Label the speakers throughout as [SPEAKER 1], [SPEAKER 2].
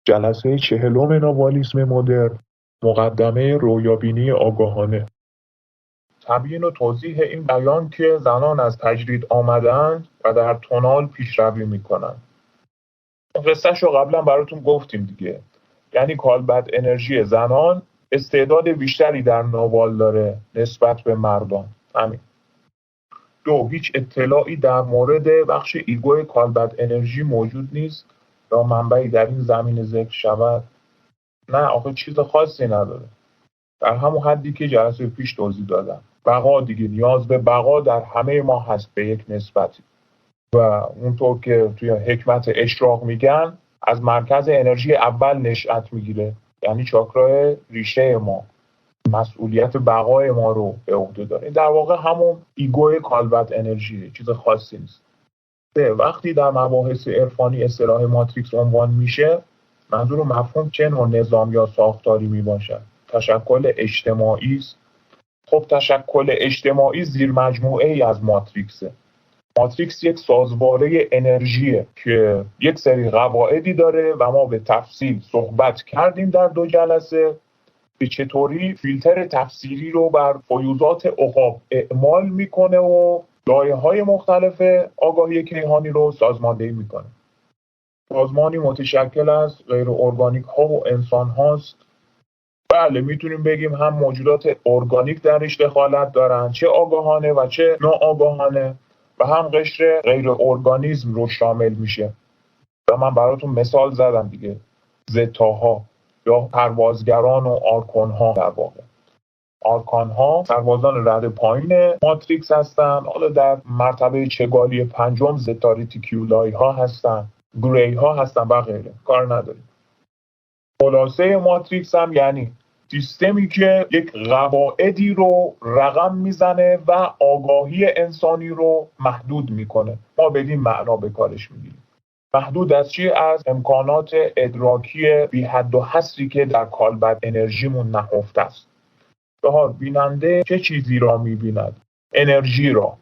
[SPEAKER 1] جلسه 40 نوالیسم مدرن، مقدمه رویابینی آگاهانه. تبیین و توضیح این بیان که زنان از تجرید آمدند و در تونال پیشروی میکنند. قصه‌شو قبلا براتون گفتیم دیگه. یعنی کالبد انرژی زنان استعداد بیشتری در نوال داره نسبت به مردان. همین. 2. هیچ اطلاعی در مورد بخش ایگو کالبد انرژی موجود نیست یا منبعی در این زمینه ذکر شود. نه آخه چیز خاصی نداره. در همون حدی که جلسه پیش توضیح دادم. بقا دیگه، نیاز به بقا در همه ما هست به یک نسبتی. و اونطور که توی حکمت اشراق میگن از مرکز انرژی اول نشأت میگیره. یعنی چاکرای ریشه ما مسئولیت بقای ما رو به عهده داره. در واقع همون ایگوی کالبد انرژیه، چیز خاصی نیست. وقتی در مباحث عرفانی اصطلاح ماتریکس عنوان میشه، منظور مفهوم چه نوع نظام یا ساختاری میباشد؟ تشکل اجتماعی است. خب تشکل اجتماعی زیر مجموعه ای از ماتریکسه. ماتریکس یک سازواره انرژیه که یک سری قواعدی داره و ما به تفصیل صحبت کردیم در 2 جلسه که چطوری فیلتر تفسیری رو بر فیوضات عقاب اعمال میکنه و لایه‌های مختلف آگاهی کیهانی رو سازماندهی میکنه. سازمانی متشکل از غیر ارگانیک ها و انسان هاست. بله میتونیم بگیم هم موجودات ارگانیک درش دخالت دارن، چه آگاهانه و چه ناآگاهانه، و هم قشر غیر ارگانیسم رو شامل میشه. و من براتون مثال زدم دیگه، زتاها یا پروازگران و آرکونها. در واقع آرکانها سربازان رده پایین ماتریکس هستن. حالا در مرتبه چگالی 5 زتا ریتیکولای ها هستن، گری ها هستن و غیره. کار نداریم. خلاصه ماتریکس هم یعنی سیستمی که یک قواعدی رو رقم میزنه و آگاهی انسانی رو محدود میکنه. ما بدین معنا به کارش میگیریم. محدود از چی؟ از امکانات ادراکی بی حد و حصری که در کالبد انرژیمون نهفته است. بیننده چه چیزی را می‌بیند؟ انرژی را.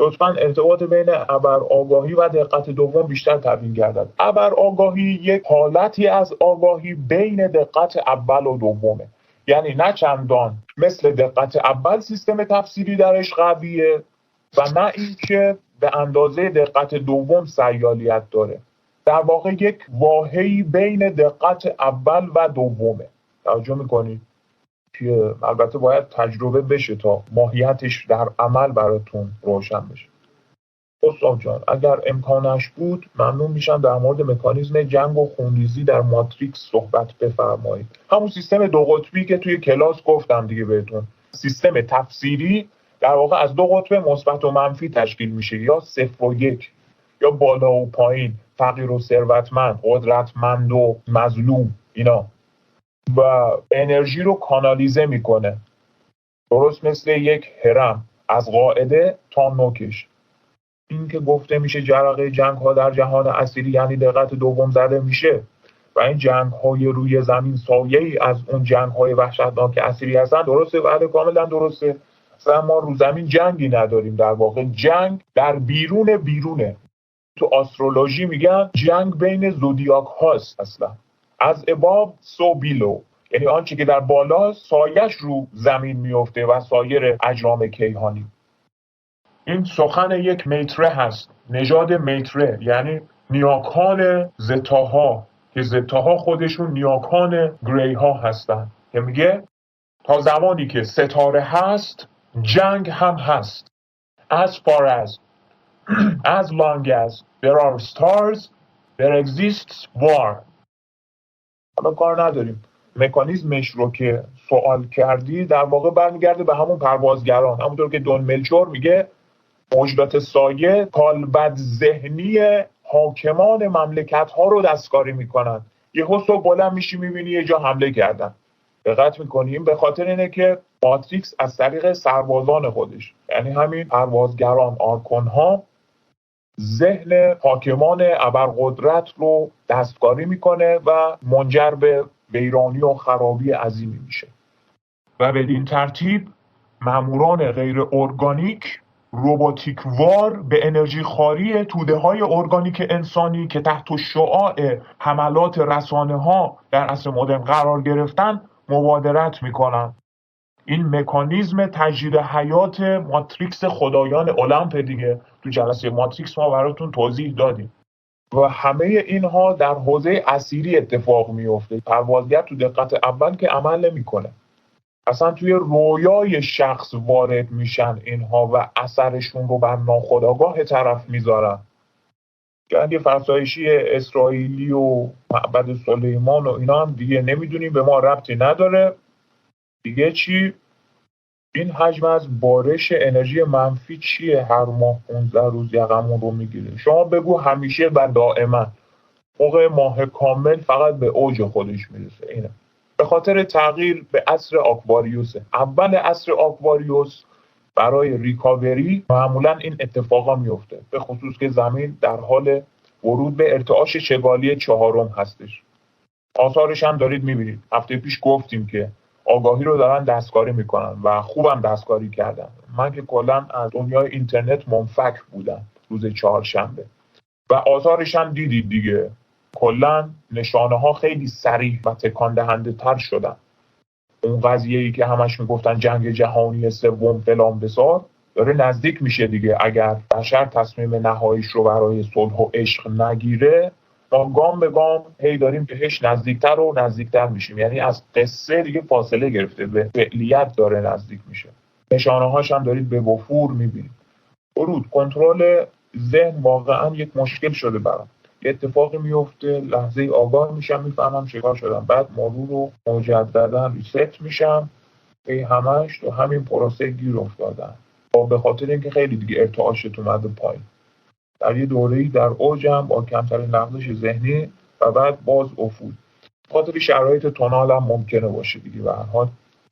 [SPEAKER 1] لطفاً ارتباط بین ابرآگاهی و دقت دوم بیشتر تبیین گردد. ابرآگاهی یک حالتی از آگاهی بین دقت اول و دومه. یعنی نه چندان مثل دقت اول سیستم تفسیری درش قویه و نه اینکه به اندازه دقت دوم سیالیت داره. در واقع یک واحه‌ای بین دقت اول و دومه. توجه می‌کنید؟ که البته باید تجربه بشه تا ماهیتش در عمل براتون روشن بشه. استاد جان اگر امکانش بود ممنون میشم در مورد مکانیزم جنگ و خونریزی در ماتریکس صحبت بفرمایید. همون سیستم 2 قطبی که توی کلاس گفتم دیگه بهتون. سیستم تفسیری در واقع از 2 قطب مثبت و منفی تشکیل میشه، یا 0 و 1، یا بالا و پایین، فقیر و ثروتمند، قدرتمند و مظلوم. اینا و انرژی رو کانالیزه میکنه، درست مثل یک هرم از قاعده تا نوکش. این که گفته میشه جرقه جنگ ها در جهان اسیری یعنی دقت دوم زده میشه و این جنگ های روی زمین سایه‌ای از اون جنگ های وحشتناک اسیری هستن. درسته؟ بله کاملا درسته. اصلا ما رو زمین جنگی نداریم. در واقع جنگ در بیرونه. تو آسترولوژی میگن جنگ بین زودیاک هاست. اصلا از اباب سو بیلو، یعنی آنچه که در بالا سایش رو زمین میفته و سایر اجرام کیهانی. این سخن یک میتره هست، نژاد میتره، یعنی نیاکان زتاها که زتاها خودشون نیاکان گری ها هستن، که میگه تا زمانی که ستاره هست جنگ هم هست. As far as long as there are stars there exists war. حالا کار نداریم مکانیزمش رو که سوال کردی در واقع برمیگرده به همون پروازگران. همونطور که دون ملچور میگه موجودات سایه کالبد ذهنی حاکمان مملکت ها رو دستکاری میکنن. یهو صبح بلند میشی میبینی یه جا حمله کردن. دقت میکنیم به خاطر اینه که ماتریکس از طریق سربازان خودش، یعنی همین پروازگران آرکون ها، ذهن حاکمان ابرقدرت رو دستکاری میکنه و منجر به ویرانی و خرابی عظیمی میشه. و بدین ترتیب ماموران غیر ارگانیک رباتیکوار به انرژی خاری توده های ارگانیک انسانی که تحت شعاع حملات رسانه ها در عصر مدرن قرار گرفتن مبادرت میکنن. این مکانیزم تجدید حیات ماتریکس خدایان المپ دیگه، تو جلسه ماتریکس ما براتون توضیح دادیم و همه اینها در حوزه اسیری اتفاق میفته. پروازگر تو دقت اول که عمل نمیکنه، اصلا توی رویای شخص وارد میشن اینها و اثرشون رو بر ناخودآگاه طرف میذارن. جنگ فرسایشی اسرائیلی و معبد سلیمان و اینا هم دیگه نمیدونیم، به ما ربطی نداره. دیگه چی؟ این حجم از بارش انرژی منفی چیه؟ هر ماه 15 روز یقمون رو میگیره. شما بگو همیشه و دائما. موقع ماه کامل فقط به اوج خودش میرسه. اینه به خاطر تغییر به عصر آکواریوسه. اول عصر آکواریوس برای ریکاوری معمولا این اتفاقا میفته، به خصوص که زمین در حال ورود به ارتعاش شگالی 4 هستش. آثارش هم دارید میبینید. هفته پیش گفتیم که آگاهی رو دارن دستکاری میکنن و خوبم دستکاری کردن. من که کلا از دنیای اینترنت منفک بودم روز 4 و آثارش هم دیدید دیگه. کلا نشانه ها خیلی صریح و تکان دهنده تر شدن. اون قضیه‌ای که همش میگفتن جنگ جهانی سوم فلان بسار داره نزدیک میشه دیگه. اگر بشر تصمیم نهاییش رو برای صلح و عشق نگیره، ما گام به گام هی داریم بهش نزدیکتر و نزدیکتر میشیم. یعنی از قصه دیگه فاصله گرفته، به فعلیت داره نزدیک میشه. نشانه هاش هم دارید به وفور میبینید. ورود کنترل ذهن واقعا یک مشکل شده برام. یه اتفاقی میفته، لحظه آگاه میشم، میفهمم چیکار شدم، بعد مرور رو مجددا ریست میشم. همش تو همین پروسه گیر افتادم، به خاطر اینکه خیلی دیگه ارتعاشت اومده پایین. در یه دوره‌ای در اوجم با کمترین لغزش ذهنی و بعد باز افول. خاطر شرایط تونال هم ممکنه باشه دیگه. به هر حال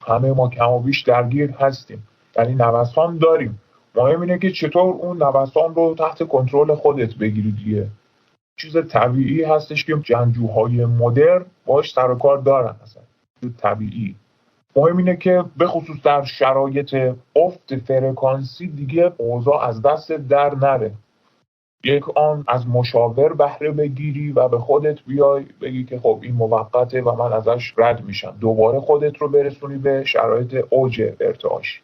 [SPEAKER 1] همه ما کم و بیش درگیر هستیم، یعنی نوسان داریم. مهم اینه که چطور اون نوسان رو تحت کنترل خودت بگیری دیگه. چیز طبیعی هستش که جنگجوهای مدرن باش سر و کار دارن. اصلا طبیعی. مهم اینه که به خصوص در شرایط افت فرکانسی دیگه اوضاع از دست در نره. یک آن از مشاور بهره بگیری و به خودت بیای بگی که خب این موقته و من ازش رد میشم، دوباره خودت رو برسونی به شرایط اوج ارتعاش.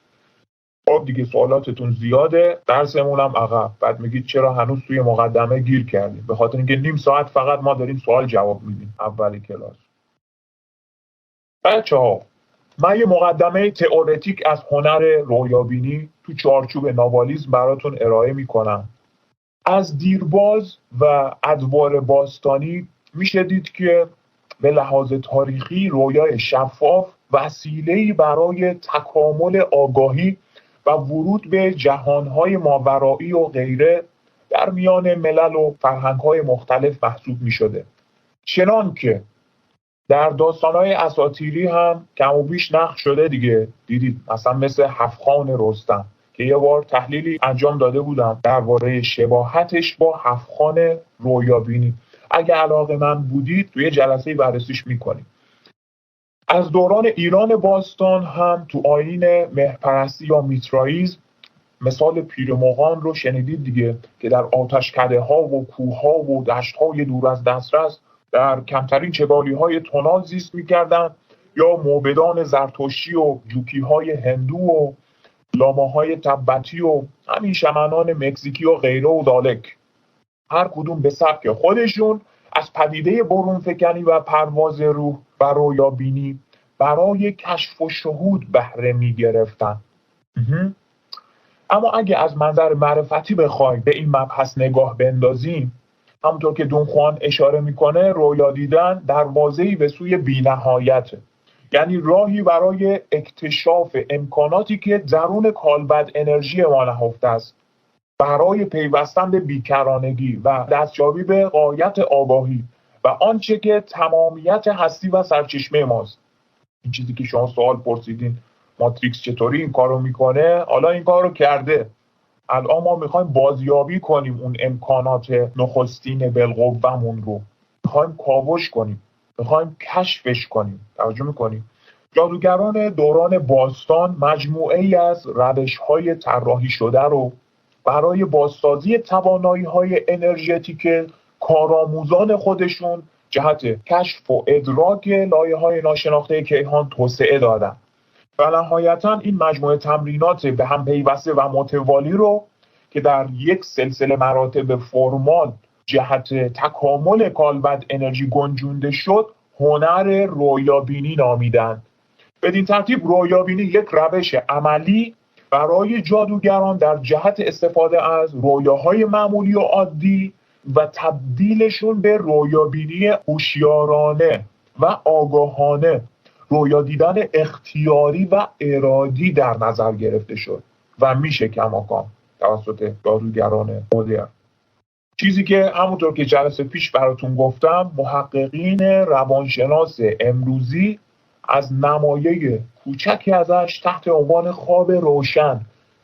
[SPEAKER 1] خب دیگه سوالاتتون زیاده، درسمون هم عقب. بعد میگید چرا هنوز توی مقدمه گیر کردیم؟ به خاطر اینکه نیم ساعت فقط ما داریم سوال جواب میدیم اولی کلاس. بچه‌ها، من یه مقدمه تئوریک از هنر رویابینی تو چارچوب نوالیسم براتون ارائه میکنم. از دیرباز و ادوار باستانی میشه دید که به لحاظ تاریخی رویای شفاف وسیله‌ای برای تکامل آگاهی و ورود به جهانهای ماورایی و غیره در میان ملل و فرهنگ‌های مختلف محسوب می‌شده. چنان که در داستان‌های اساطیری هم کم و بیش نقش شده دیگه. دیدید مثلا مثل هفت‌خوان رستم که یه بار تحلیلی انجام داده بودم درباره شباهتش با هفت‌خوان رویابینی. اگه علاقه‌مند بودید توی جلسه بررسیش می‌کنیم. از دوران ایران باستان هم تو آیین مهرپرستی یا میترائیسم مثال پیرمغان رو شنیدید دیگه، که در آتشکده‌ها و کوه‌ها و دشت‌های دور از دسترس در کمترین چگالی‌های تونال زیست می‌کردند، یا موبدان زرتشتی و جوکی‌های هندو و لاماهای تبتی و همین شمنان مکزیکی و غیره و دالک. هر کدوم به سبک خودشون از پدیده برون‌فکنی و پرواز روح و رویابینی برای کشف و شهود بهره می‌گرفتن. اما اگه از منظر معرفتی بخوایم به این مبحث نگاه بندازیم، همونطور که دون خوان اشاره میکنه، رویا دیدن دروازه‌ای به سوی بی‌نهایته. یعنی راهی برای اکتشاف امکاناتی که درون کالبد انرژی ما نهفته است، برای پیوستن به بیکرانگی و دستیابی به غایت آگاهی و آنچه که تمامیت هستی و سرچشمه ماست. این چیزی که شما سوال پرسیدین ماتریکس چطوری این کارو میکنه، حالا این کارو کرده. الان ما میخوایم بازیابی کنیم اون امکانات نخستین بالقوه‌مون رو، میخوایم کاوش کنیم، میخوایم کشفش کنیم. توجه میکنیم جادوگران دوران باستان مجموعه‌ای از روش‌های طراحی شده رو برای بازسازی توانایی‌های انرژتیک کارآموزان خودشون جهت کشف و ادراک لایه‌های ناشناخته کیهان توسعه دادن و نهایتاً این مجموعه تمرینات به هم پیوسته و متوالی رو که در یک سلسله مراتب فرمال جهت تکامل کالبد انرژی گنجونده شد هنر رویابینی نامیدند. بدین ترتیب رویابینی یک روش عملی برای جادوگران در جهت استفاده از رویاهای معمولی و عادی و تبدیلشون به رویابینی هوشیارانه و آگاهانه، رویا دیدن اختیاری و ارادی در نظر گرفته شد و میشه کماکان توسط جادوگران مدرن. چیزی که همونطور که جلسه پیش براتون گفتم محققین روانشناس امروزی از نمایه کوچکی ازش تحت عنوان خواب روشن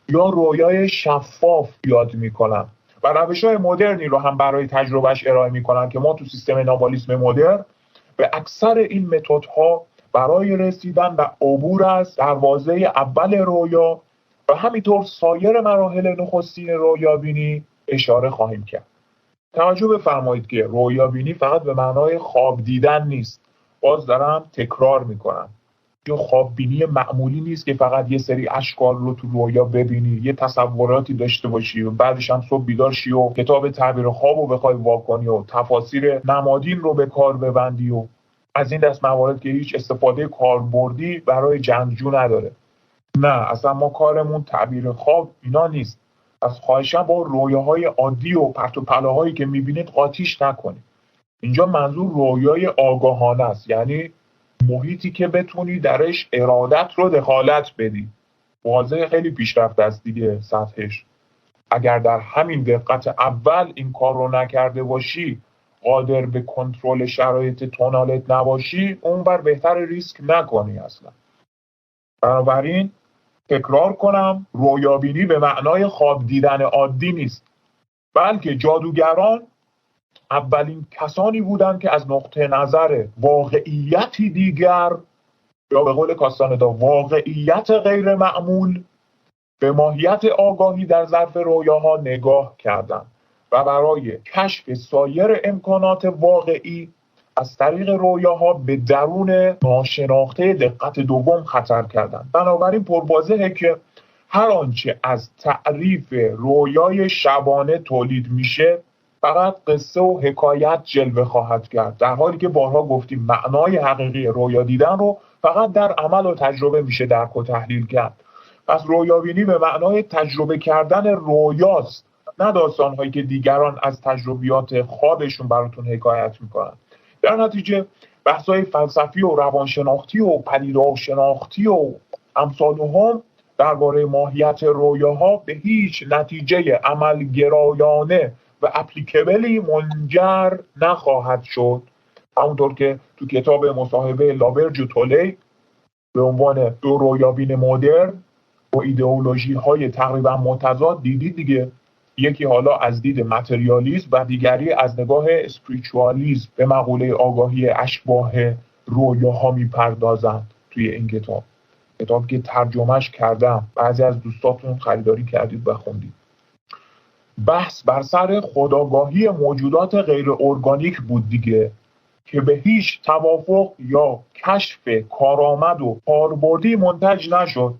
[SPEAKER 1] یا رویای شفاف یاد میکنن و روش‌های مدرنی رو هم برای تجربهش ارائه میکنن که ما تو سیستم نابالیسم مدرن به اکثر این متدها برای رسیدن و عبور از دروازه اول رویا و همینطور سایر مراحل نخستین رویابینی اشاره خواهیم کرد. توجه بفرمایید که رویابینی فقط به معنای خواب دیدن نیست. باز دارم تکرار میکنم. یا خواب بینی معمولی نیست که فقط یه سری اشکال رو تو رویا ببینی، یه تصوراتی داشته باشی و بعدش هم صبح بیدار شی و کتاب تعبیر خواب رو بخوای واکنی و تفاسیر نمادین رو به کار ببندی و از این دست موارد که هیچ استفاده کاربردی برای جنگجو نداره. نه، اصلا ما کارمون تعبیر خواب اینا نیست. از خواهشم با رویاهای عادی و پرت و پلاهایی که میبینید قاطیش نکنید. اینجا منظور رویای آگاهانه است، یعنی محیطی که بتونی درش ارادت رو دخالت بدی. واضح خیلی پیشرفته است دیگه سطحش. اگر در همین دقت اول این کار رو نکرده باشی، قادر به کنترل شرایط تونالت نباشی، اونور بهتر ریسک نکنی اصلا. بنابراین تکرار کنم، رویابینی به معنای خواب دیدن عادی نیست، بلکه جادوگران اولین کسانی بودند که از نقطه نظر واقعیتی دیگر یا به قول کاستاندا واقعیت غیر معمول به ماهیت آگاهی در ظرف رویاها نگاه کردند و برای کشف سایر امکانات واقعی از طریق رویاها به درون ناشناخته دقت دوم خطر کردند. بنابراین پرواضحه که هر آنچه از تعریف رویای شبانه تولید میشه فقط قصه و حکایت جلوه خواهد کرد، در حالی که بارها گفتیم معنای حقیقی رویا دیدن رو فقط در عمل و تجربه میشه درک و تحلیل کرد. پس رویابینی به معنای تجربه کردن رویاست، نه داستان‌هایی که دیگران از تجربیات خوابشون براتون حکایت میکنن. در نتیجه بحث‌های فلسفی و روانشناختی و پدیدارشناختی و امثالهم درباره ماهیت رویاها به هیچ نتیجه عملگرایانه و اپلیکبلی منجر نخواهد شد. همونطور که تو کتاب مصاحبه لابرج و تولی به عنوان دو رویابین مدرن با ایدئولوژی های تقریبا متضاد دیدید دیگه. یکی حالا از دید متریالیسم و دیگری از نگاه اسپریچوالیسم به مقوله آگاهی اشباح رویاها میپردازند. توی این کتاب که ترجمهش کردم، بعضی از دوستاتون خریداری کردید و خوندید. بحث بر سر خودآگاهی موجودات غیر ارگانیک بود دیگه که به هیچ توافق یا کشف کارآمد و کاربردی منتج نشد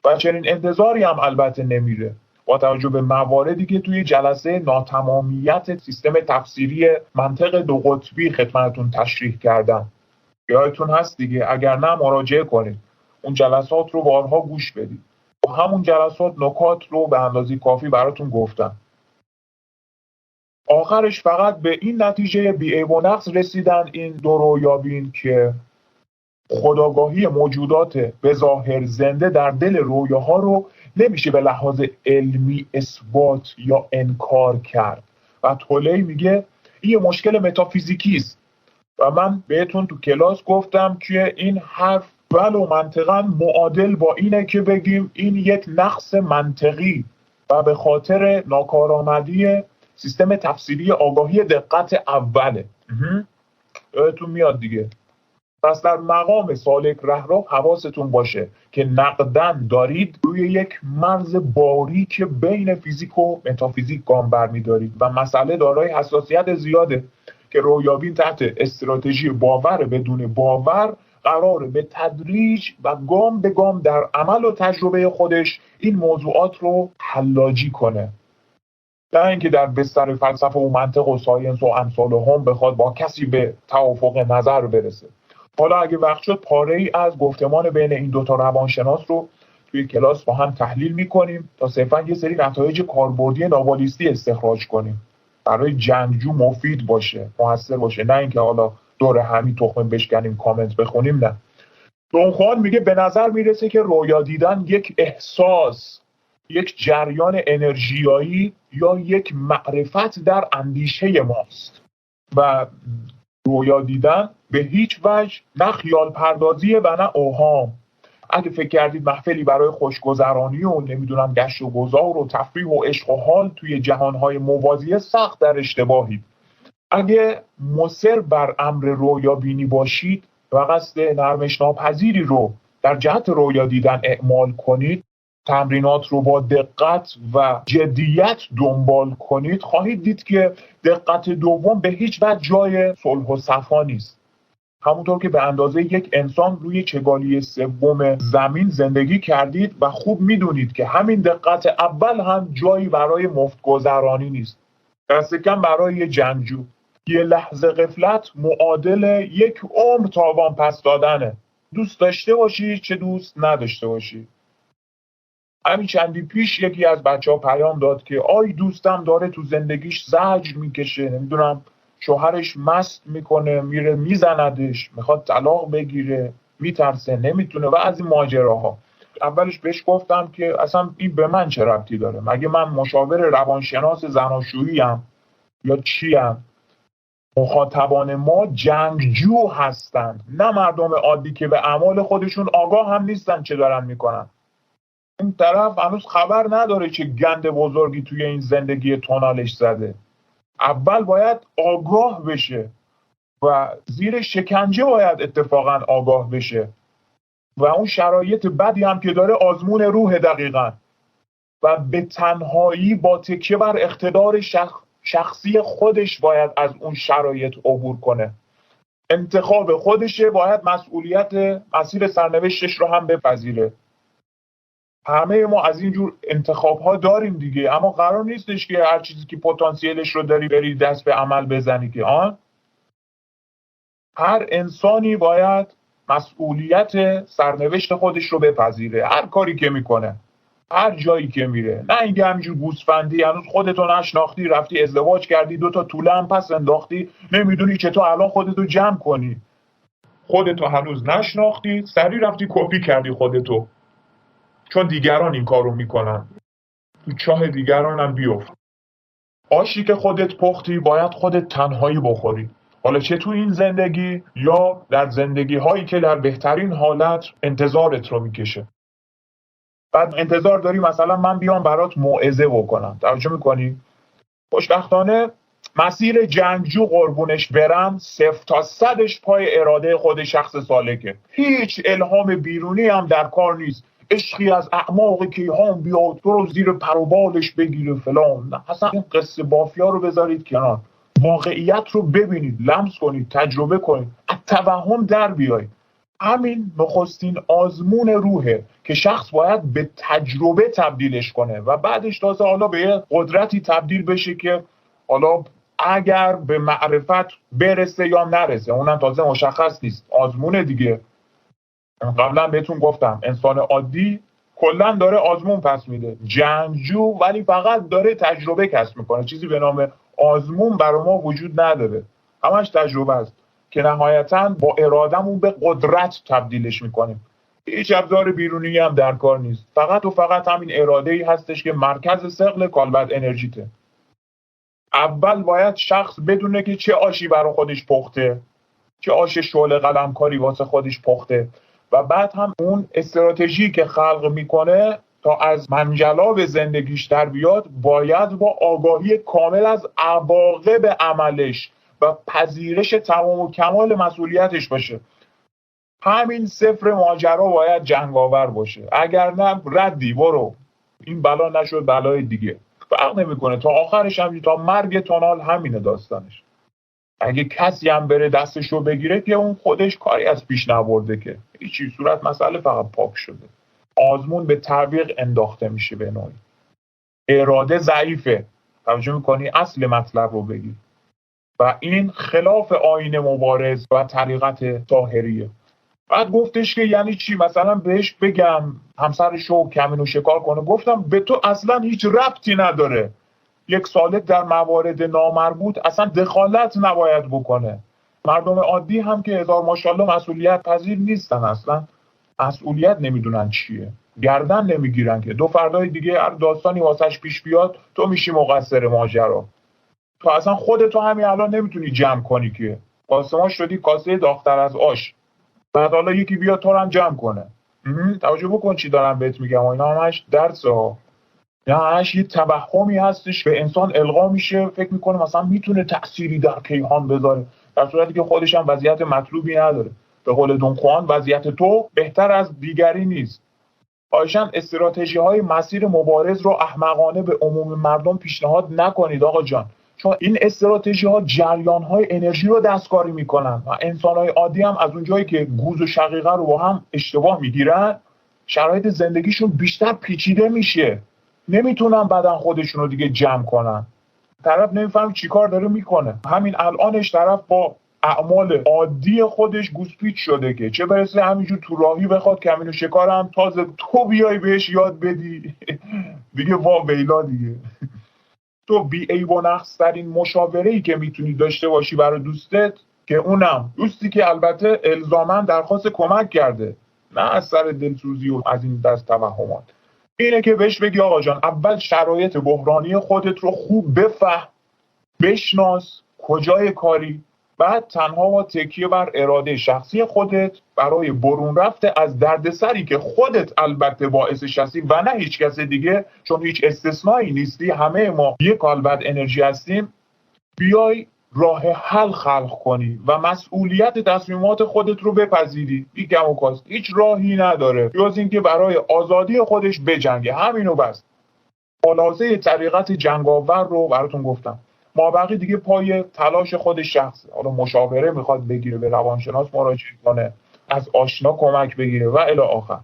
[SPEAKER 1] و چنین انتظاری هم البته نمیره با توجه به مواردی که توی جلسه ناتمامیت سیستم تفسیری منطق دو قطبی خدمتتون تشریح کردم. یادتون هست دیگه، اگر نه مراجعه کنید، اون جلسات رو بارها گوش بدید. و همون جلسات نکات رو به اندازه کافی براتون گفتم. آخرش فقط به این نتیجه بی‌عیب و نقص رسیدن این دو رویابین که خودآگاهی موجودات به ظاهر زنده در دل رویاها رو نمیشه به لحاظ علمی اثبات یا انکار کرد و تولی میگه این یه مشکل متافیزیکی است و من بهتون تو کلاس گفتم که این حرف ولو منطقاً معادل با اینه که بگیم این یک نقص منطقی و به خاطر ناکارآمدی سیستم تفسیری آگاهی دقت اوله. یادتون میاد دیگه. پس در مقام سالک رهرو حواستون باشه که نقدن دارید روی یک مرز باریک بین فیزیک و متافیزیک گام برمی‌دارید و مسئله دارای حساسیت زیاده که رویابین تحت استراتژی باور بدون باور قراره به تدریج و گام به گام در عمل و تجربه خودش این موضوعات رو حلاجی کنه، نه اینکه در بستر فلسفه و منطق و ساینس و امثال هم بخواد با کسی به توافق نظر برسه. حالا اگه وقت شد پاره‌ای از گفتمان بین این دوتا روانشناس رو توی کلاس با هم تحلیل میکنیم تا صرفا یه سری نتایج کاربردی ناوالیستی استخراج کنیم، برای جنگجو مفید باشه، موثر باشه، نه اینکه حالا دور همی تخمه بشکنیم کامنت بخونیم. نه. دونخوان میگه به نظر میرسه که رویا دیدن یک احساس، یک جریان انرژیایی یا یک معرفت در اندیشه ماست و رویا دیدن به هیچ وجه نه خیال پردازیه و نه اوهام. اگه فکر کردید محفلی برای خوشگذرانی و نمیدونم گشت و گذار و تفریح و عشق و حال توی جهانهای موازی، سخت در اشتباهید. اگه مصر بر امر رویا بینی باشید و قصد نرمش ناپذیری رو در جهت رویا دیدن اعمال کنید، تمرینات رو با دقت و جدیت دنبال کنید، خواهید دید که دقت دوم به هیچ وجه جای صلح و صفا نیست. همونطور که به اندازه یک انسان روی چگالی سوم زمین زندگی کردید و خوب میدونید که همین دقت اول هم جایی برای مفتگذرانی نیست، دست کم برای یه جنگجو. یه لحظه غفلت معادل یک عمر تاوان پس دادنه، دوست داشته باشی چه دوست نداشته باشی. همین چندی پیش یکی از بچه‌ها پیام داد که آی دوستم داره تو زندگیش زجر میکشه، نمیدونم شوهرش مست میکنه، میره میزندش، میخواد طلاق بگیره، میترسه، نمیتونه و از این ماجراها. اولش بهش گفتم که اصلا این به من چه ربطی داره؟ مگه من مشاور روانشناس زناشویی ام یا چی ام؟ مخاطبان ما جنگجو هستند، نه مردم عادی که به اعمال خودشون آگاه هم نیستن چه دارن میکنن. این طرف هنوز خبر نداره چه گند بزرگی توی این زندگی تونالش زده. اول باید آگاه بشه و زیر شکنجه باید اتفاقا آگاه بشه و اون شرایط بدی هم که داره آزمون روح دقیقاً و به تنهایی با تکیه بر اقتدار شخصی خودش باید از اون شرایط عبور کنه. انتخاب خودشه، باید مسئولیت مسیر سرنوشتش رو هم بپذیره. همه ما از اینجور انتخاب‌ها داریم دیگه، اما قرار نیستش که هر چیزی که پتانسیلش رو داری بری دست به عمل بزنی که هر انسانی باید مسئولیت سرنوشت خودش رو بپذیره، هر کاری که میکنه، هر جایی که میره. نه اینکه همینجور گوسفندی هنوز خودتو نشناختی رفتی ازدواج کردی، 2 تا توله هم پس انداختی، نمیدونی چطور الان خودتو جمع کنی. خودتو هنوز نشناختی، سری رفتی کپی کردی خودتو، چون دیگران این کارو میکنن، تو چاه دیگران هم بیفت. آشی که خودت پختی باید خودت تنهایی بخوری، حالا چه تو این زندگی یا در زندگی هایی که در بهترین حالت انتظارت رو میکشه. بعد انتظار داری مثلا من بیام برات موعظه بکنم، توجه میکنی؟ خوشبختانه مسیر جنگجو قربونش برم 0 تا 100ش پای اراده خود شخص سالکه. هیچ الهام بیرونی هم در کار نیست، عشقی از اعماق کیهان بیاد تو رو زیر پر و بالش بگیره فلان. نه، اصلا این قصه بافیا رو بذارید کنار، واقعیت رو ببینید، لمس کنید، تجربه کنید، از توهم در بیایید. همین نخستین آزمون روحه که شخص باید به تجربه تبدیلش کنه و بعدش تازه حالا به یه قدرتی تبدیل بشه که حالا اگر به معرفت برسه یا نرسه اونم تازه مشخص نیست، آزمونه دیگه. قبلا بهتون گفتم انسان عادی کلا داره آزمون پس میده، جنگجو ولی فقط داره تجربه کسب میکنه، چیزی به نام آزمون برای ما وجود نداره، همش تجربه است که نهایتاً با ارادمون به قدرت تبدیلش میکنیم. هیچ ابزار بیرونی هم در کار نیست، فقط و فقط همین اراده‌ای هستش که مرکز ثقل کالبد انرژیته. اول باید شخص بدونه که چه آشی برای خودش پخته، چه آش شعله قلمکاری واسه خودش پخته و بعد هم اون استراتژی که خلق میکنه تا از منجلاب زندگیش در بیاد باید با آگاهی کامل از عواقب عملش و پذیرش تمام و کمال مسئولیتش باشه. همین صفر ماجرا باید جنگاور باشه، اگر نه ردی برو، این بلا نشد بلای دیگه، فرق نمیکنه تا آخرش هم تا مرگ تونال همینه داستانش. اگه کسی هم بره دستشو بگیره که اون خودش کاری از پیش نبرده، که هیچی، صورت مسئله فقط پاک شده. آزمون به تعویق انداخته میشه به نوعی. اراده ضعیفه، توجه میکنی اصل مطلب رو بگی، و این خلاف آیین مبارز و طریقت طاهریه. بعد گفتش که یعنی چی مثلا بهش بگم همسرشو کمین و شکار کنه؟ گفتم به تو اصلا هیچ ربطی نداره. یک سالک در موارد نامربوط اصلا دخالت نباید بکنه. مردم عادی هم که هزار ماشاءالله مسئولیت پذیر نیستن، اصلا مسئولیت نمیدونن چیه، گردن نمیگیرن که دو فردای دیگه هر داستانی واسش پیش بیاد تو میشی مقصر ماجرا. تو اصلا خودتو همین الان نمیتونی جمع کنی که قاسما شدی کاسه داغ‌تر از آش، بعد حالا یکی بیاد تو رو هم جمع کنه. توجه بکن چی دارم بهت میگم، و اینا همش درسه ها. یا همش یه توهمی هستش به انسان القا میشه، فکر میکنه مثلا میتونه تأثیری در کیهان بذاره، در صورتی که خودش هم وضعیت مطلوبی نداره. به قول دون خوان وضعیت تو بهتر از دیگری نیست. خواهشاً استراتژی های مسیر مبارز رو احمقانه به عموم مردم پیشنهاد نکنید آقا جان، چون این استراتژی ها جریان های انرژی رو دستکاری میکنن و انسان های عادی هم از اونجایی که گوز و شقیقه رو با هم اشتباه میگیرن شرایط زندگیشون بیشتر پیچیده میشه، نمیتونن بعدن خودشون رو دیگه جمع کنن. طرف نمیفهم چی کار داره میکنه، همین الانش طرف با اعمال عادی خودش گوسپیچ شده، که چه برسه همینجور تو راهی بخواد کمین و شکار هم تازه تو بیای بهش یاد بدی دیگه وا ویلا دیگه. تو بی عیب و نقص ترین مشاوره‌ای که میتونی داشته باشی برای دوستت، که اونم دوستی که البته الزاماً درخواست کمک کرده، نه از سر دلسوزی و از این دست توهمات، اینه که بهش بگی آقا جان اول شرایط بحرانی خودت رو خوب بفهم، بشناس کجای کاری، بعد تنها با تکیه بر اراده شخصی خودت برای برون رفته از دردسری که خودت البته باعثش هستی و نه هیچ کس دیگه، چون هیچ استثنایی نیستی، همه ما یک کالبد انرژی هستیم، بیای راه حل خلق کنی و مسئولیت تصمیمات خودت رو بپذیری. بیگم و کاست هیچ راهی نداره جز اینکه برای آزادی خودش بجنگه، همینو بس. خلاصه طریقت جنگاور رو براتون گفتم، مابقی دیگه پای تلاش خود شخص، حالا مشاوره میخواد بگیره به روانشناس مراجعه کنه، از آشنا کمک بگیره و الی آخر،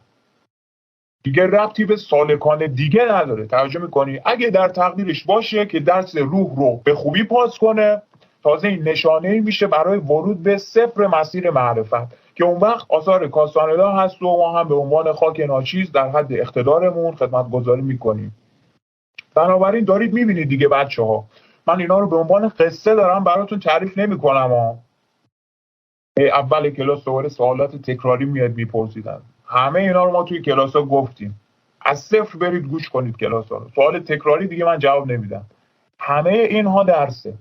[SPEAKER 1] دیگه ربطی به سالکان دیگه نداره. توجه میکنی؟ اگه در تقدیرش باشه که درس روح رو به خوبی پاس کنه، تازه این نشانه‌ای میشه برای ورود به صفر مسیر معرفت، که اون وقت آثار کاستاندا هست و ما هم به عنوان خاک ناچیز در حد اقتدارمون خدمت گذاری میکنیم. بنابراین دارید میبینید دیگه بچه‌ها، من اینا رو به عنوان قصه دارم براتون تعریف نمی‌کنم. اول کلاس دوباره سوالات تکراری میاد میپرسیدن، همه اینا رو ما توی کلاس‌ها گفتیم، از صفر برید گوش کنید کلاس‌ها رو، سوال تکراری دیگه من جواب نمیدم. همه اینها درسه.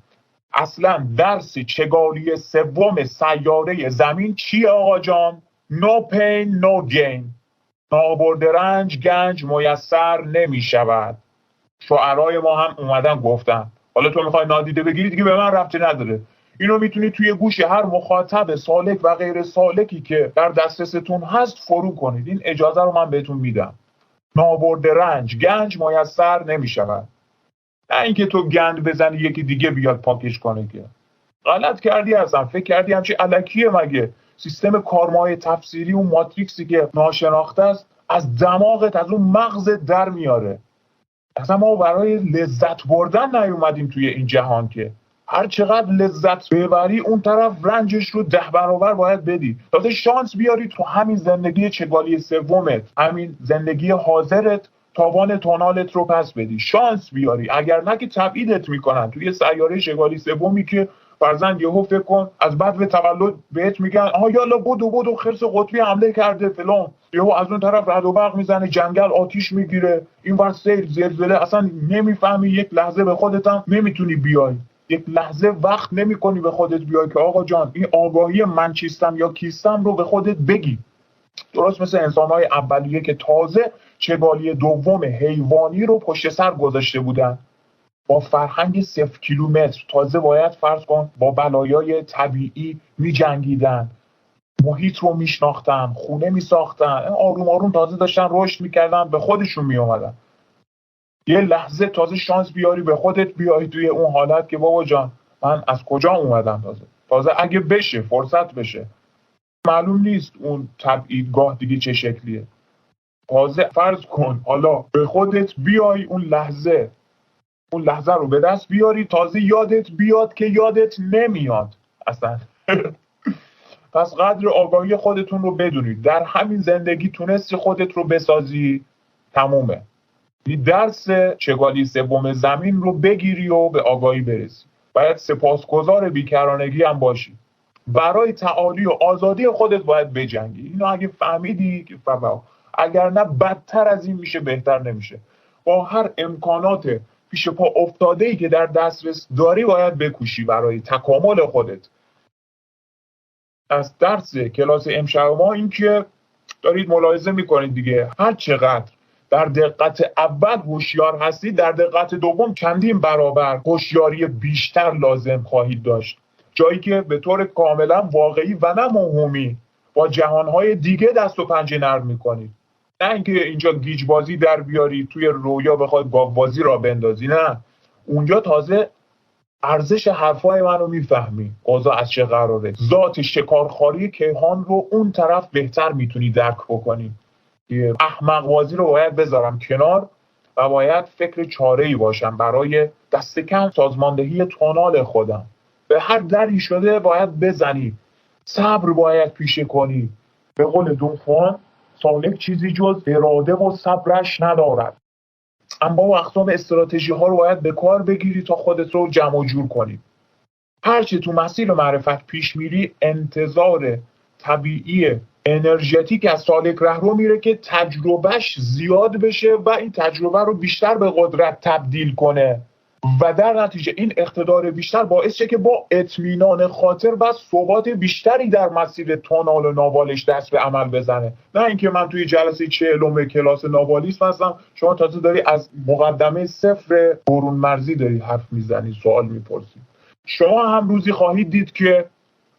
[SPEAKER 1] اصلا درس چگالی سوم سیاره زمین چیه آقا جان؟ No pain no gain. نابرد رنج گنج میسر نمیشود. شعرهای ما هم اومدن گفتن. حالا تو میخوای نادیده بگیری دیگه به من ربطی نداره. اینو میتونی توی گوش هر مخاطب سالک و غیر سالکی که در دسترستون هست فرو کنید. این اجازه رو من بهتون میدم. نابرد رنج گنج میسر نمیشود. نه اینکه تو گند بزنی یکی دیگه بیاد پاکش کنه، که غلط کردی اصلا، فکر کردی همچی الکیه مگه؟ سیستم کارمای تفسیری و ماتریکسی که ناشناخته است از دماغت، از اون مغزت در میاره. اصلا ما برای لذت بردن نیومدیم توی این جهان، که هر چقدر لذت ببری اون طرف رنجش رو 10 برابر باید بدی. تازه شانس بیاری تو همین زندگی چگالی سومت، همین زندگی حاضرت، تاوان تونالت رو پس بدی، شانس بیاری، اگر نه که تبعیدت میکنن توی سیاره چگالی سومی که فرضاً یهو فکر کن از بعد به تولد بهت میگن آها یالا بدو خرس قطبی حمله کرده فلان، یهو از اون طرف رعد و برق میزنه، جنگل آتیش میگیره، این ور سیل زلزله، اصلا نمیفهمی، یک لحظه به خودت هم نمیتونی بیای، یک لحظه وقت نمیکنی به خودت بیای که آقا جان این آگاهی من چیستم یا کیستم رو به خودت بگی. درست مثل انسان‌های اولیه که تازه چگالی دوم حیوانی رو پشت سر گذاشته بودن، با فرهنگ 0 کیلومتر، تازه باید فرض کن با بلایای طبیعی می جنگیدن، محیط رو میشناختن، خونه میساختن، آروم آروم تازه داشتن رشد میکردن، به خودشون میومدن. یه لحظه تازه شانس بیاری به خودت بیای توی اون حالت که بابا جان من از کجا اومدم، تازه اگه بشه فرصت بشه، معلوم نیست اون تبعیدگاه دیگه چه شکلیه. تازه فرض کن حالا به خودت بیای اون لحظه رو به دست بیاری، تازه یادت بیاد که یادت نمیاد اصلا. پس قدر آگاهی خودتون رو بدونید. در همین زندگی تونستی خودت رو بسازی، تمومه. درس چگالی سوم زمین رو بگیری و به آگاهی برسی. باید سپاسگزار بیکرانگی هم باشی. برای تعالی و آزادی خودت باید بجنگی. اینو اگه فهمیدی که اگر نه بدتر از این میشه، بهتر نمیشه. با هر امکانات پیش پا افتاده‌ای که در دسترس داری باید بکوشی برای تکامل خودت. از درس کلاس امشب ما این که دارید ملاحظه میکنید دیگه، هر چقدر در دقت اول هوشیار هستید، در دقت دوم چندین برابر هوشیاری بیشتر لازم خواهید داشت. جایی که به طور کاملا واقعی و نه موهومی با جهانهای دیگه دست و پنجه نرم میکنید. نه اینکه اینجا گیج بازی در بیاری توی رویا بخواد گاو بازی را بندازی، نه، اونجا تازه ارزش حرفای منو میفهمی، اوضاع از چه قراره، ذات شکارخواری کیهان رو اون طرف بهتر میتونی درک بکنی. احمق بازی رو باید بذارم کنار و باید فکر چاره‌ای باشم برای دست کم سازماندهی تونال خودم. به هر دری شده باید بزنی، صبر باید پیشه کنی. به قول دون خوان، سالک چیزی جز اراده و صبرش ندارد. اما اقسام استراتژی ها رو باید به کار بگیری تا خودت رو جمع و جور کنی. هرچی تو مسیر معرفت پیش میری، انتظار طبیعی انرژتیک از سالک رهرو میره که تجربهش زیاد بشه و این تجربه رو بیشتر به قدرت تبدیل کنه و در نتیجه این اقتدار بیشتر باعث شه که با اطمینان خاطر و ثبات بیشتری در مسیر تونال و ناوالش دست به عمل بزنه. نه اینکه من توی جلسه 40 کلاس ناوالیسم هستم، شما تازه داری از مقدمه صفر برون مرزی داری حرف میزنی، سوال میپرسی. شما هم روزی خواهید دید که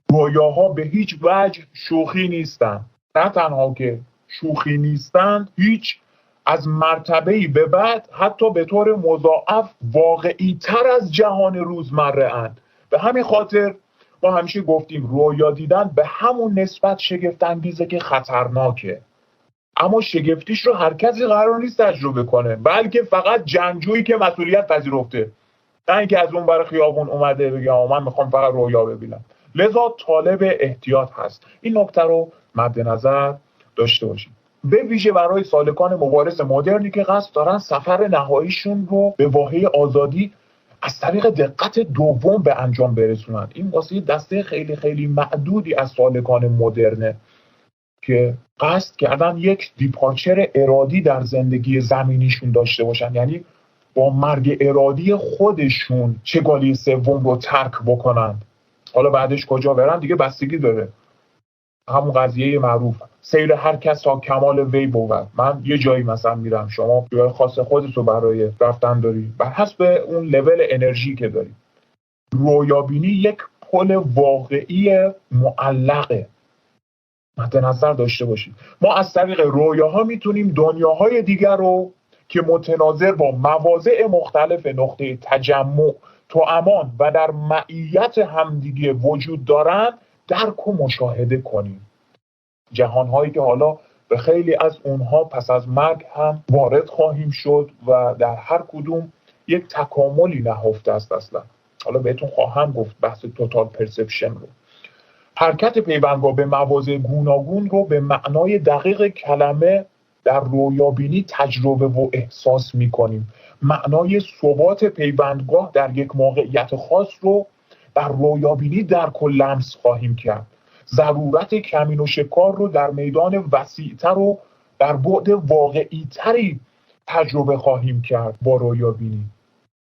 [SPEAKER 1] رویاها به هیچ وجه شوخی نیستند. نه تنها که شوخی نیستند، هیچ از مرتبه‌ای به بعد حتی به طور مضاعف واقعی تر از جهان روزمره اند. به همین خاطر ما همیشه گفتیم رویا دیدن به همون نسبت شگفت انگیزه که خطرناکه. اما شگفتیش رو هر کسی قرار نیست تجربه کنه، بلکه فقط جنگجویی که مسئولیت پذیرفته. نه اینکه از اون برای خیابون اومده بگه من میخوام فقط رویا ببینم. لذا طالب احتیاط هست. این نکته رو مد نظر داشته باشید، به ویژه برای سالکان مبارز مدرنی که قصد دارن سفر نهاییشون رو به واحه آزادی از طریق دقت دوم به انجام برسونن. این واسه دسته خیلی خیلی معدودی از سالکان مدرنه که قصد کردن یک دیپارچر ارادی در زندگی زمینیشون داشته باشن، یعنی با مرگ ارادی خودشون چگالی سوم رو ترک بکنن. حالا بعدش کجا برن دیگه بستگی داره. همون قضیه معروف سیر هر کس تا کمال وی بود. من یه جایی مثلا میرم، شما جای خاص خودت رو برای رفتن داری، بر حسب اون لول انرژی که داری. رویابینی یک پل واقعی معلقه، مد نظر داشته باشید. ما از طریق رویاها میتونیم دنیاهای دیگر رو که متناظر با مواضع مختلف نقطه تجمع، توامان و در معیت همدیگه وجود دارن درک و مشاهده کنیم. جهانهایی که حالا به خیلی از اونها پس از مرگ هم وارد خواهیم شد و در هر کدوم یک تکاملی نهفته است. اصلا حالا بهتون خواهم گفت بحث توتال پرسپشن رو. حرکت پیوندگاه به مواضع گوناگون رو به معنای دقیق کلمه در رویابینی تجربه و احساس می‌کنیم. معنای ثبات پیوندگاه در یک موقعیت خاص رو در رویابینی درک و لمس خواهیم کرد. ضرورت کمین و شکار رو در میدان وسیع‌تر و در بعد واقعی‌تری تجربه خواهیم کرد با رویابینی.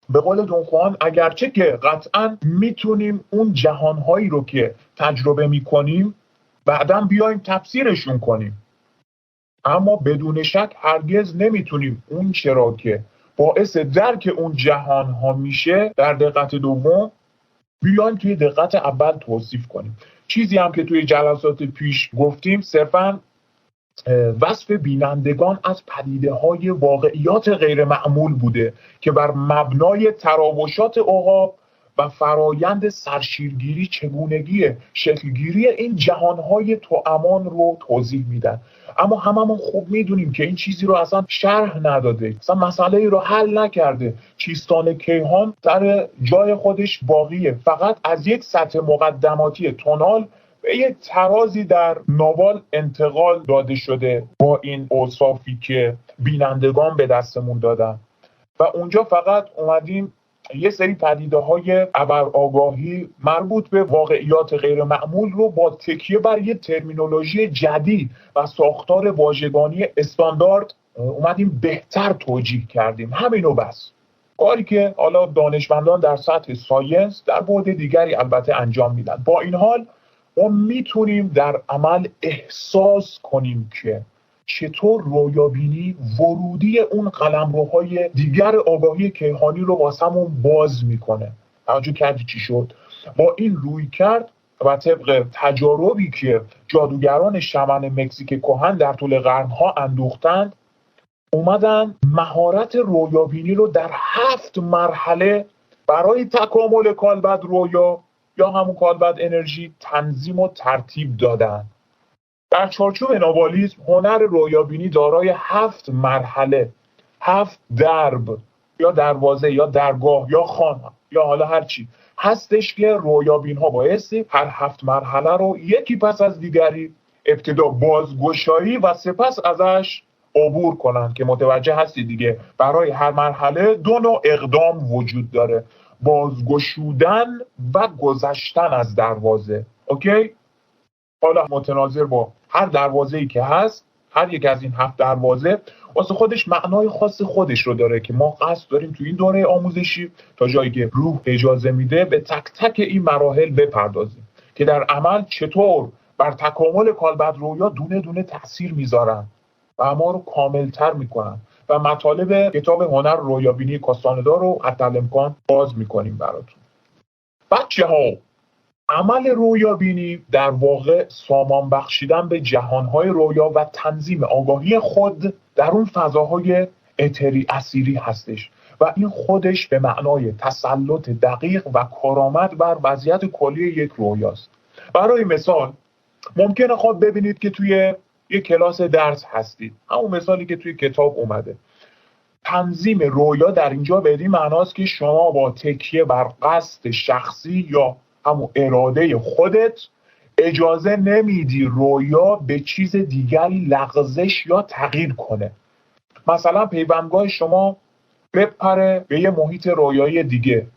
[SPEAKER 1] به قول دون خوان، اگرچه که قطعاً میتونیم اون جهانهایی رو که تجربه میکنیم بعداً بیایم تفسیرشون کنیم، اما بدون شک هرگز نمیتونیم اون چرا که باعث درک اون جهانها میشه در دقت دوم بیایم توی دقت اول توصیف کنیم. چیزی هم که توی جلسات پیش گفتیم صرفاً وصف بینندگان از پدیده‌های واقعیات غیر معمول بوده که بر مبنای تراوشات عقاب و فرایند سرشیرگیری چگونگی شکلگیری این جهانهای توامان رو توضیح میدن. اما هممون خوب میدونیم که این چیزی رو اصلا شرح نداده، اصلا مسئله رو حل نکرده. چیستان کیهان در جای خودش باقیه، فقط از یک سطح مقدماتی تونال به یک ترازی در ناوال انتقال داده شده با این اوصافی که بینندگان به دستمون دادن و اونجا فقط اومدیم یه سری پدیده‌های ابرآگاهی مربوط به واقعیات غیر معمول رو با تکیه بر یه ترمینولوژی جدید و ساختار واژگانی استاندارد اومدیم بهتر توجیه کردیم. همینو بس. کاری که حالا دانشمندان در سطح ساینس در بعد دیگری البته انجام میدن. با این حال ما میتونیم در عمل احساس کنیم که چطور رویابینی ورودی اون قلمروهای دیگر آگاهی کیهانی رو واسمون باز میکنه. توجه کردی چی شد؟ با این روی کرد و طبق تجاربی که جادوگران شمن مکزیک کهن در طول قرنها اندوختند، اومدن مهارت رویابینی رو در 7 مرحله برای تکامل کالبد رویا یا همون کالبد انرژی تنظیم و ترتیب دادن. در چارچوب نوالیسم هنر رویابینی دارای 7 مرحله، 7 درب یا دروازه یا درگاه یا خانه یا حالا هر چی هستش که رویابین ها بایستی هر 7 مرحله رو یکی پس از دیگری ابتدا بازگشایی و سپس ازش عبور کنن که متوجه هستی دیگه. برای هر مرحله 2 نوع اقدام وجود داره: بازگشودن و گذشتن از دروازه. اوکی؟ حالا متناظر با هر دروازه‌ای که هست، هر یک از این 7 دروازه واسه خودش معنای خاص خودش رو داره که ما قصد داریم توی این دوره آموزشی تا جایی که روح اجازه میده به تک تک این مراحل بپردازیم که در عمل چطور بر تکامل کالبد رویا دونه دونه تاثیر میذارن و ما رو کاملتر میکنن و مطالب کتاب هنر رویابینی کاستاندا رو حتی الامکان باز میکنیم براتون. بچه‌ها، عمل رویابینی در واقع سامان بخشیدن به جهانهای رویا و تنظیم آگاهی خود در اون فضاهای اتری اسیری هستش و این خودش به معنای تسلط دقیق و کارآمد بر وضعیت کلی یک رویاست. برای مثال ممکنه خب ببینید که توی یک کلاس درس هستید، همون مثالی که توی کتاب اومده. تنظیم رویا در اینجا به این معناست که شما با تکیه بر قصد شخصی یا همون اراده خودت اجازه نمیدی رویا به چیز دیگری لغزش یا تغییر کنه. مثلا پیوندگاه شما بپره به یه محیط رویایی دیگه،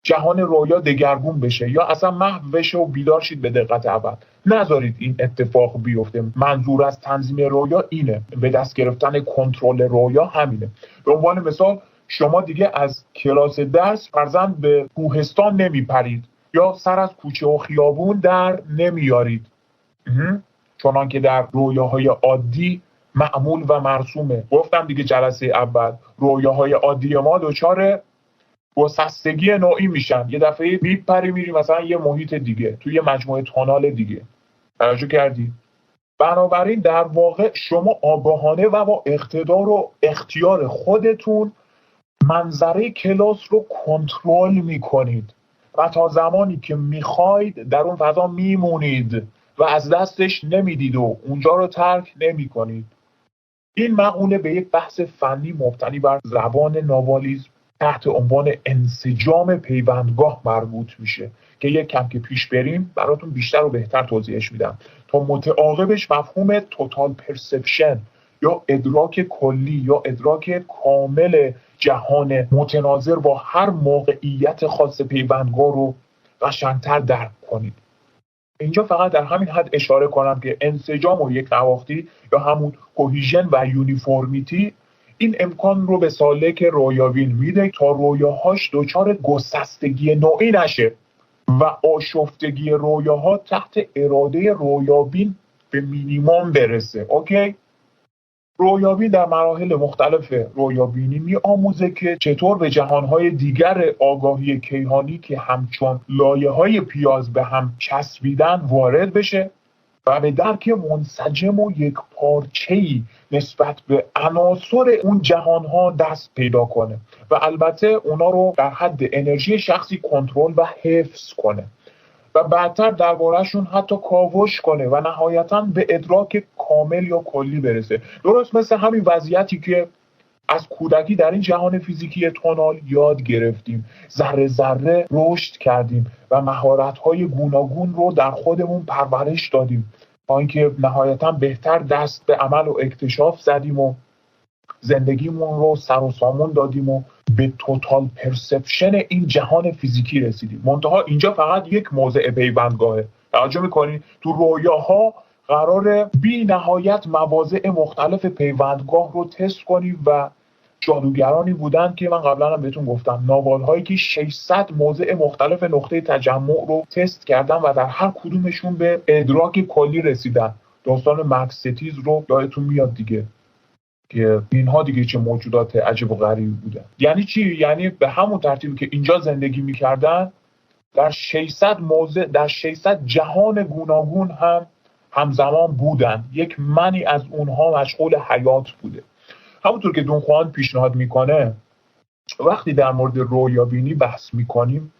[SPEAKER 1] جهان رویا دگرگون بشه یا اصلا محو بشه و بیدار شید به دقت اول. نذارید این اتفاق بیفته. منظور از تنظیم رویا اینه، به دست گرفتن کنترل رویا همینه. به عنوان مثال شما دیگه از کلاس درس فرضاً به کوهستان نمیپرید یا سر از کوچه و خیابون در نمیارید، چنان که در رویاهای عادی معمول و مرسومه. گفتم دیگه جلسه اول رویاهای عادی ما دچار گسستگی نوعی میشن، یه دفعه میپری میری مثلا یه محیط دیگه توی یه مجموعه تونال دیگه. توجه کردی؟ بنابراین در واقع شما آگاهانه و با اقتدار و اختیار خودتون منظره کلاس رو کنترل میکنید و تا زمانی که میخواید در اون فضا میمونید و از دستش نمیدید و اونجا رو ترک نمیکنید. این مقوله به یک بحث فنی مبتنی بر زبان نوالیسم تحت عنوان انسجام پیوندگاه مربوط میشه که یک کم که پیش بریم براتون بیشتر و بهتر توضیحش میدم. تا متعاقبش مفهوم توتال پرسپشن یا ادراک کلی یا ادراک کامل جهان متناظر با هر موقعیت خاص پیوندگاه رو قشنگتر درک کنید. اینجا فقط در همین حد اشاره کنم که انسجام و یک نواختی یا همون کوهیژن و یونیفورمیتی این امکان رو به سالک رویابین میده تا رویاهاش دچار گسستگی نوعی نشه و آشفتگی رویاها تحت اراده رویابین به مینیمم برسه. اوکی؟ رویابی در مراحل مختلف رویابینی می‌آموزه که چطور به جهانهای دیگر آگاهی کیهانی که همچون لایه‌های پیاز به هم چسبیدن وارد بشه و به درک منسجم و یکپارچه‌ای نسبت به عناصر اون جهانها دست پیدا کنه و البته اونا رو در حد انرژی شخصی کنترل و حفظ کنه و بعدتر درباره‌شون حتی کاوش کنه و نهایتاً به ادراک کامل یا کلی برسه. درست مثل همین وضعیتی که از کودکی در این جهان فیزیکی تونال یاد گرفتیم، ذره ذره رشد کردیم و مهارت‌های گوناگون رو در خودمون پرورش دادیم تا اینکه نهایتاً بهتر دست به عمل و اکتشاف زدیم و زندگیمون رو سر و سامون دادیم و به توتال پرسپشن این جهان فیزیکی رسیدیم. منتها اینجا فقط یک موضع پیوندگاهه. توجه می‌کنید تو رویاها قراره بی نهایت مواضع مختلف پیوندگاه رو تست کنیم و جادوگرانی بودن که من قبلا هم بهتون گفتم ناوال‌هایی که 600 موضع مختلف نقطه تجمع رو تست کردن و در هر کدومشون به ادراک کلی رسیدن. داستان مکس ستیز رو یادتون میاد دیگه که اینها دیگه چه موجودات عجیب و غریبی بودن. یعنی چی؟ یعنی به همون ترتیبی که اینجا زندگی میکردن در 600 موضع در 600 جهان گوناگون هم همزمان بودن. یک منی از اونها مشغول حیات بوده. همونطور که دون خوان پیشنهاد میکنه وقتی در مورد رویابینی بحث میکنیم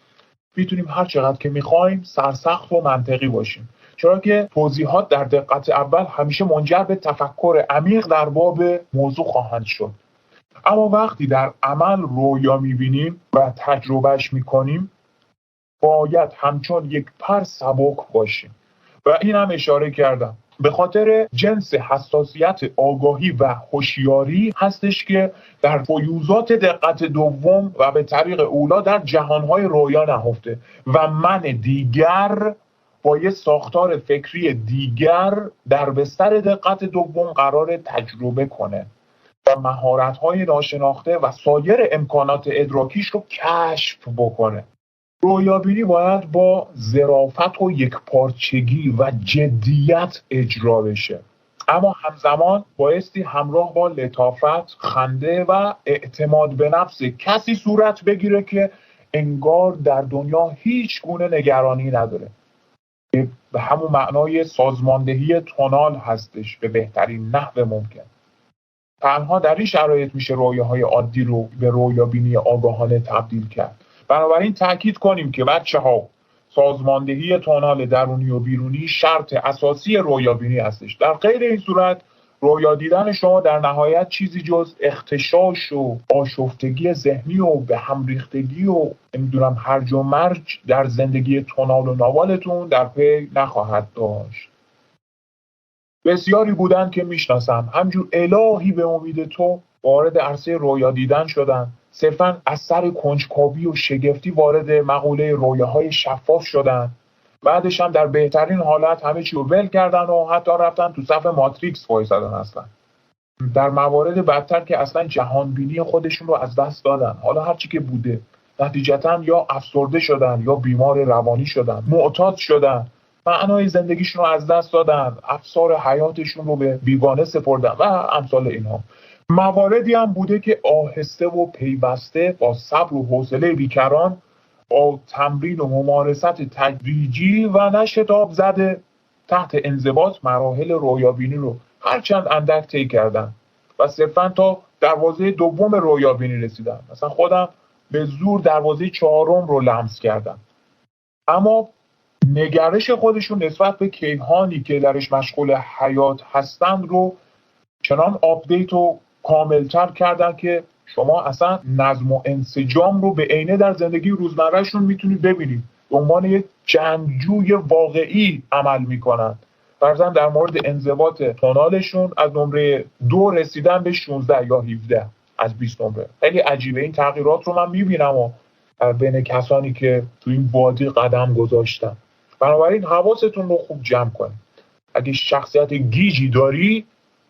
[SPEAKER 1] میتونیم هر چقدر که میخوایم سرسخت و منطقی باشیم، چرا که توضیحات در دقت اول همیشه منجر به تفکر عمیق در باب موضوع خواهند شد. اما وقتی در عمل رویا میبینیم و تجربهش میکنیم باید همچون یک پر سبک باشیم و این هم اشاره کردم به خاطر جنس حساسیت آگاهی و هوشیاری هستش که در فیوضات دقت دوم و به طریق اولا در جهانهای رویا نهفته و من دیگر با یه ساختار فکری دیگر در بستر دقت دوم قرار تجربه کنه و مهارت‌های ناشناخته و سایر امکانات ادراکیش رو کشف بکنه. رویابینی باید با ظرافت و یکپارچگی و جدیت اجرا بشه، اما همزمان بایستی همراه با لطافت، خنده و اعتماد به نفس کسی صورت بگیره که انگار در دنیا هیچ گونه نگرانی نداره. به همون معنای سازماندهی تونال هستش به بهترین نحو ممکن. تنها در این شرایط میشه رویاهای عادی رو به رویابینی آگاهانه تبدیل کرد. بنابراین تأکید کنیم که بچه‌ها سازماندهی تونال درونی و بیرونی شرط اساسی رویابینی هستش. در غیر این صورت رویا دیدن شما در نهایت چیزی جز اختشاش و آشفتگی ذهنی و به هم ریختگی و نمیدونم هرج و مرج در زندگی تونال و ناوالتون در پی نخواهد داشت. بسیاری بودن که میشناسم همجور الهی به امید تو وارد عرصه رویا دیدن شدن، صرفاً از سر کنجکاوی و شگفتی وارد مقوله رویاهای شفاف شدن، بعدش هم در بهترین حالت همه چی رو ول کردن و حتی رفتن تو صف ماتریکس وایسادن. اصلا در موارد بدتر که اصلا جهانبینی خودشون رو از دست دادن، حالا هرچی که بوده، نتیجتاً یا افسرده شدن یا بیمار روانی شدن، معتاد شدن، معنای زندگیشون رو از دست دادن، افسار حیاتشون رو به بیگانه سپردن و امثال اینها. مواردی هم بوده که آهسته و پیوسته با صبر و حوصله بیکران، با تمرین و ممارست تدریجی و نه شتاب زده تحت انضباط مراحل رویابینی رو هرچند اندک طی کردن و صرفاً تا دروازه دوم رویابینی رسیدن. مثلا خودم به زور دروازه چهارم رو لمس کردم، اما نگرش خودشون نسبت به کیهانی که درش مشغول حیات هستند رو چنان آپدیت و کاملتر کردن که شما اصلا نظم و انسجام رو به عینه در زندگی روزمرهشون میتونید ببینید. به عنوان یک جنگجوی واقعی عمل میکنن. فرضاً در مورد انضباط تونالشون از نمره 2 رسیدن به 16 یا 17 از 20 نمره. خیلی عجیبه. این تغییرات رو من میبینم و بین کسانی که تو این وادی قدم گذاشتن. بنابراین حواستون رو خوب جمع کنید. اگه شخصیت گیجی داری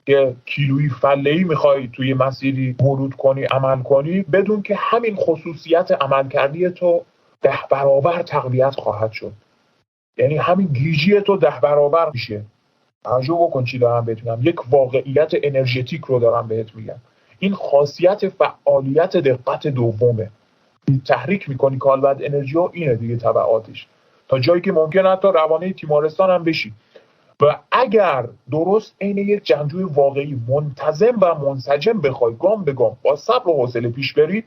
[SPEAKER 1] که کیلویی فله‌ای میخوای توی مسیری ورود کنی، عمل کنی، بدون که همین خصوصیت عملکردی تو 10 برابر تقویت خواهد شد. یعنی همین گیجی تو 10 برابر میشه توجه بکن چی دارم بهت میگم، یک واقعیت انرژتیک رو دارم بهت میگم. این خاصیت فعالیت دقت دومه. تحریک میکنی کالبد انرژی ها، اینه دیگه تبعاتش، تا جایی که ممکن حتی روانه تیمارستان هم بشی. و اگر درست عین یک جنگجوی واقعی منتظم و منسجم بخوای گام به گام با صبر و حوصله پیش بری،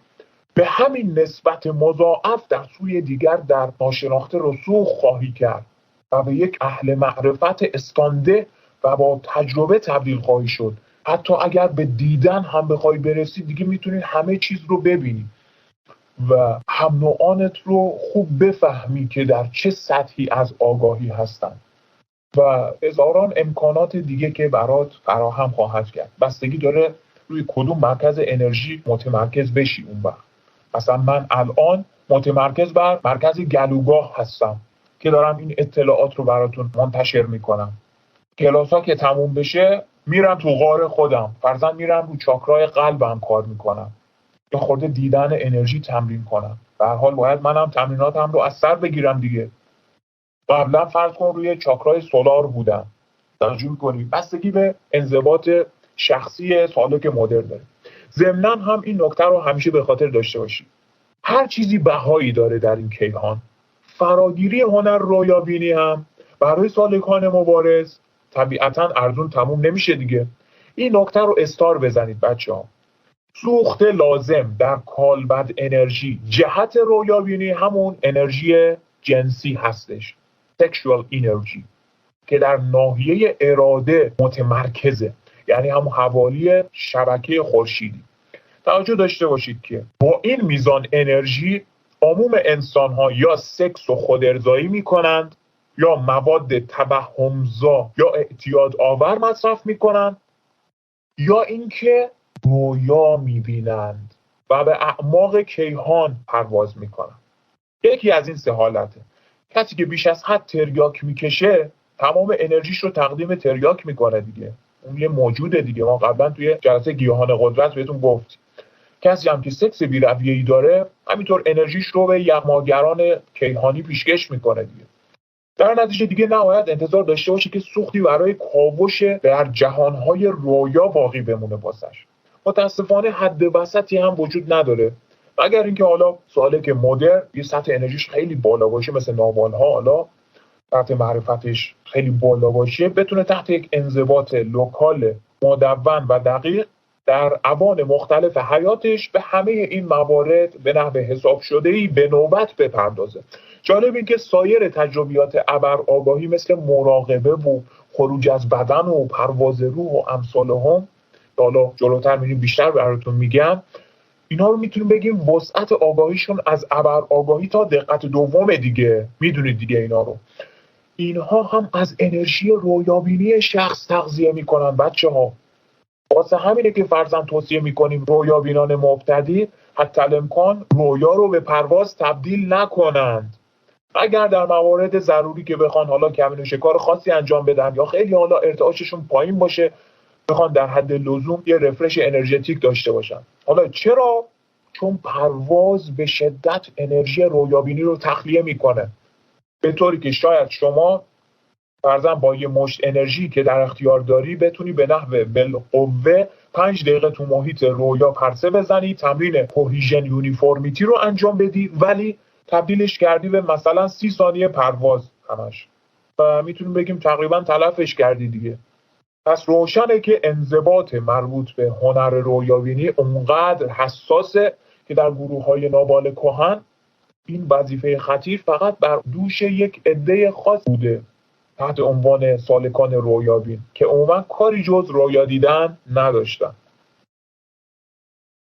[SPEAKER 1] به همین نسبت مضاعف در سوی دیگر در ناشناخته رسوخ خواهی کرد و به یک اهل معرفت استانده و با تجربه تبدیل خواهی شد. حتی اگر به دیدن هم بخوای برسی، دیگه میتونی همه چیز رو ببینی و هم نوعانت رو خوب بفهمی که در چه سطحی از آگاهی هستن و هزاران امکانات دیگه که برات فراهم خواهد کرد. بستگی داره روی کدوم مرکز انرژی متمرکز بشی اون وقت. مثلا من الان متمرکز بر مرکز گلوگاه هستم که دارم این اطلاعات رو براتون منتشر میکنم. کلاسا که تموم بشه میرم تو غار خودم، فرضاً میرم رو چاکرای قلبم کار میکنم یا خورده دیدن انرژی تمرین کنم. به هر حال باید منم تمریناتم رو از سر بگیرم دیگه. قبلا فرض کن روی چاکرای سولار بودم، توجه می‌کنی، بستگی به انضباط شخصی سالک مدرن داره. ضمناً هم این نکته رو همیشه به خاطر داشته باشی، هر چیزی بهایی داره در این کیهان. فراگیری هنر رویابینی هم برای سالکان مبارز طبیعتاً ارزون تموم نمیشه دیگه. این نکته رو استار بزنید بچه‌ها. سوخت لازم در کالبد انرژی جهت رویابینی همون انرژی جنسی هستش، sexual energy، که در ناحیه اراده متمرکزه، یعنی همون حوالی شبکه خورشیدی. توجه داشته باشید که با این میزان انرژی عموم انسان‌ها یا سکس و خودارضایی می‌کنند، یا مواد توهمزا یا اعتیاد آور مصرف می‌کنند، یا اینکه رویا می‌بینند و به اعماق کیهان پرواز می‌کنند. یکی از این سه حالته. کسی که بیش از حد تریاک میکشه تمام انرژیش رو تقدیم تریاک میکنه دیگه، اون یه موجوده دیگه. ما قبلا توی جلسه گیاهان قدرت بهتون گفتیم. کسی هم که سکس بی‌رویه‌ای داره همینطور انرژیش رو به یغماگران کیهانی پیشکش میکنه دیگه. در نتیجه دیگه نباید انتظار داشته باشه که سوختی برای کاوش در جهانهای رویا باقی بمونه واسش. متاسفانه حد وسطی هم وجود نداره، مگر اینکه حالا سالک مدرن یه سطح انرژیش خیلی بالا باشه، مثل ناوال‌ها، حالا سطح معرفتش خیلی بالا باشه، بتونه تحت یک انضباط لوکال مدون و دقیق در اوان مختلف حیاتش به همه این موارد به نحو حساب شده‌ای به نوبت بپردازه. جالب این که سایر تجربیات ابرآگاهی مثل مراقبه و خروج از بدن و پرواز روح و امثالهم، حالا جلوتر میریم بیشتر براتون میگم، اینا رو میتونیم بگیم وسعت آگاهیشون از ابرآگاهی تا دقت دوم دیگه. میدونید دیگه اینا رو. اینها هم از انرژی رویابینی شخص تغذیه میکنن بچه‌ها. واسه همینه که فرضاً توصیه میکنیم رویابینان مبتدی حتی الامکان رویا رو به پرواز تبدیل نکنند، اگر در موارد ضروری که بخوان حالا کمین و شکار خاصی انجام بدن یا خیلی حالا ارتعاششون پایین باشه، بخوان در حد لزوم یه رفرش انرژتیک داشته باشن. حالا چرا؟ چون پرواز به شدت انرژی رویابینی رو تخلیه میکنه، به طوری که شاید شما فرضاً با یه مشت انرژی که در اختیار داری بتونی به نحو بالقوه 5 دقیقه تو محیط رویا پرسه بزنی، تمرین کوهیژن یونیفورمیتی رو انجام بدی، ولی تبدیلش کردی به مثلا 30 ثانیه پرواز همش و میتونیم بگیم تقریبا تلفش کردی دیگه. پس روشنه که انضباط مربوط به هنر رویابینی اونقدر حساسه که در گروه‌های نابال کهن این وظیفه خطیر فقط بر دوش یک عده خاص بوده تحت عنوان سالکان رویابین که عموما کاری جز رویا دیدن نداشتن.